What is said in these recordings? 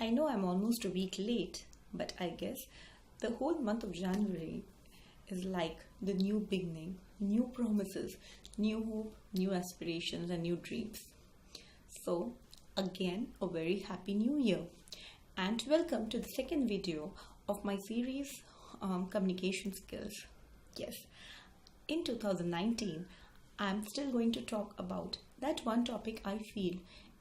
I know I'm almost a week late, but I guess the whole month of January is like the new beginning, new promises, new hope, new aspirations, and new dreams. So, again, a very happy new year, and welcome to the second video of my series Communication Skills. Yes, in 2019, I'm still going to talk about that one topic I feel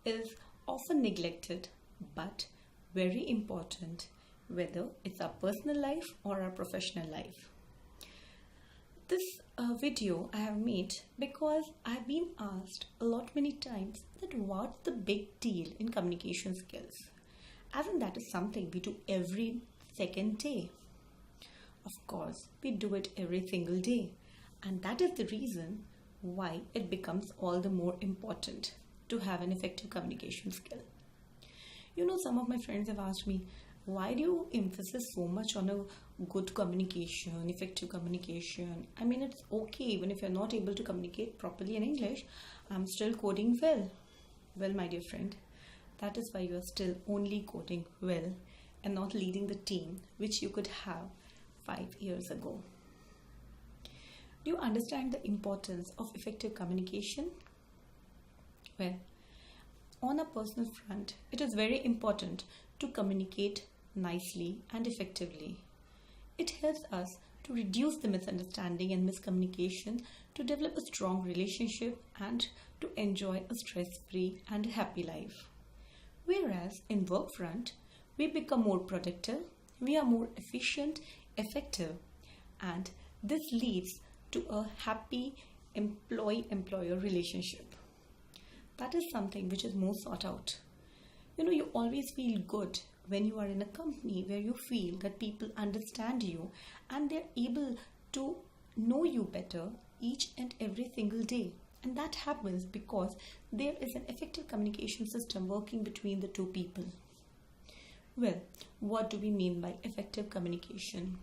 is often neglected but very important, whether it's our personal life or our professional life. This video I have made because I've been asked a lot many times that what's the big deal in communication skills, as in that is something we do every second day. Of course, we do it every single day, and that is the reason why it becomes all the more important to have an effective communication skill. Some of my friends have asked me, why do you emphasize so much on a good communication, effective communication? I mean, it's okay even if you're not able to communicate properly in English, I'm still coding well. Well, my dear friend, that is why you are still only coding well and not leading the team which you could have 5 years ago. Do you understand the importance of effective communication? Well, on a personal front, it is very important to communicate nicely and effectively. It helps us to reduce the misunderstanding and miscommunication, to develop a strong relationship, and to enjoy a stress-free and happy life. Whereas in work front, we become more productive, we are more efficient, effective, and this leads to a happy employee-employer relationship. That is something which is more sought out. You always feel good when you are in a company where you feel that people understand you and they're able to know you better each and every single day. And that happens because there is an effective communication system working between the two people. Well, what do we mean by effective communication?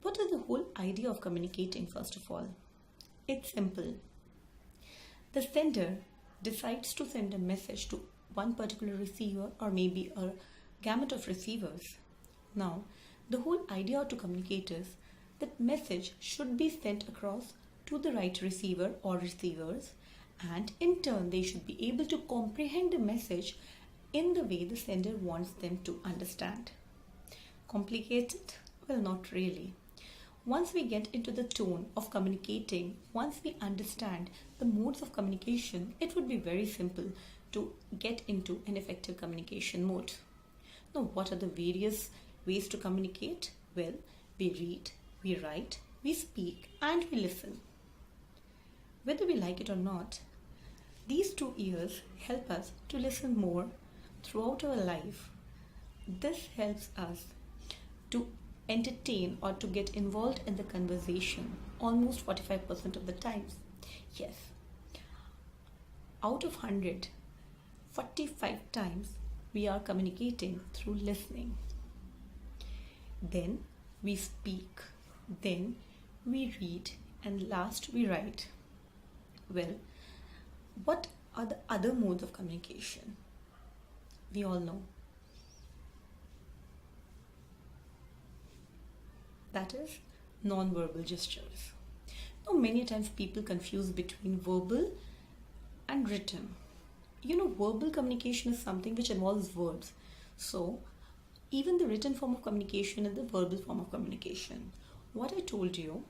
What is the whole idea of communicating, first of all? It's simple. The sender decides to send a message to one particular receiver or maybe a gamut of receivers. Now, the whole idea to communicate is that message should be sent across to the right receiver or receivers, and in turn they should be able to comprehend the message in the way the sender wants them to understand. Complicated? Well, not really. Once we get into the tone of communicating, once we understand the modes of communication, it would be very simple to get into an effective communication mode. Now, what are the various ways to communicate? Well, we read, we write, we speak, and we listen. Whether we like it or not, these two ears help us to listen more throughout our life. This helps us to entertain or to get involved in the conversation almost 45% of the times. Yes, out of 100, 45 times we are communicating through listening. Then we speak, then we read, and last we write. Well, what are the other modes of communication? We all know. That is non-verbal gestures. Now, many times people confuse between verbal and written. Verbal communication is something which involves words. So, even the written form of communication is the verbal form of communication. What I told you,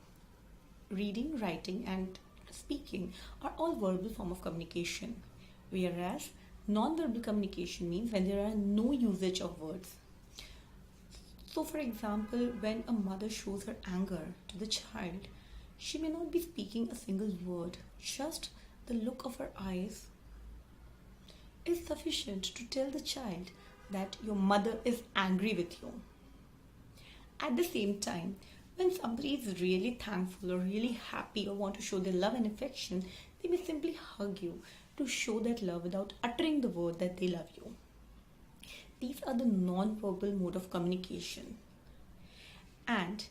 reading, writing, and speaking are all verbal form of communication. Whereas, non-verbal communication means when there are no usage of words. So, for example, when a mother shows her anger to the child, she may not be speaking a single word. Just the look of her eyes is sufficient to tell the child that your mother is angry with you. At the same time, when somebody is really thankful or really happy or want to show their love and affection, they may simply hug you to show that love without uttering the word that they love you. These are the non-verbal mode of communication. And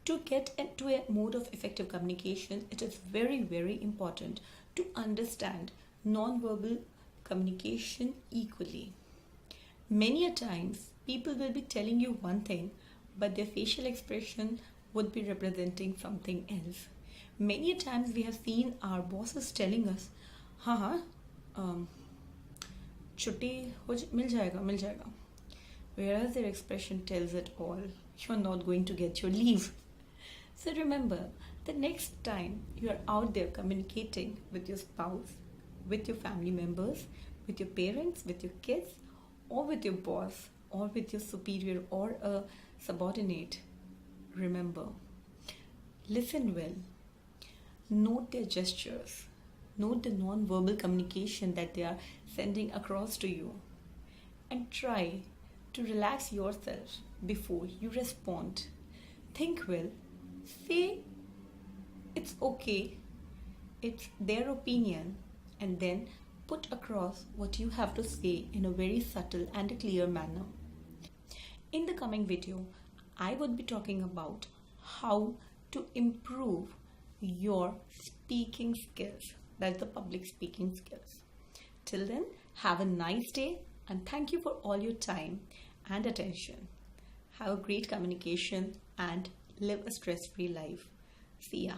to get into a mode of effective communication, it is very, very important to understand non-verbal communication equally. Many a times, people will be telling you one thing, but their facial expression would be representing something else. Many a times, we have seen our bosses telling us, हाँ हाँ छुट्टी मिल जाएगा मिल जाएगा, whereas their expression tells it all. You're not going to get your leave. So remember, the next time you are out there communicating with your spouse, with your family members, with your parents, with your kids, or with your boss, or with your superior or a subordinate, remember, listen well, note their gestures, note the non-verbal communication that they are sending across to you, and try to relax yourself before you respond. Think well, say it's okay, it's their opinion, and then put across what you have to say in a very subtle and a clear manner. In the coming video, I would be talking about how to improve your speaking skills, that's the public speaking skills. Till then, have a nice day and thank you for all your time and attention. Have a great communication and live a stress-free life. See ya.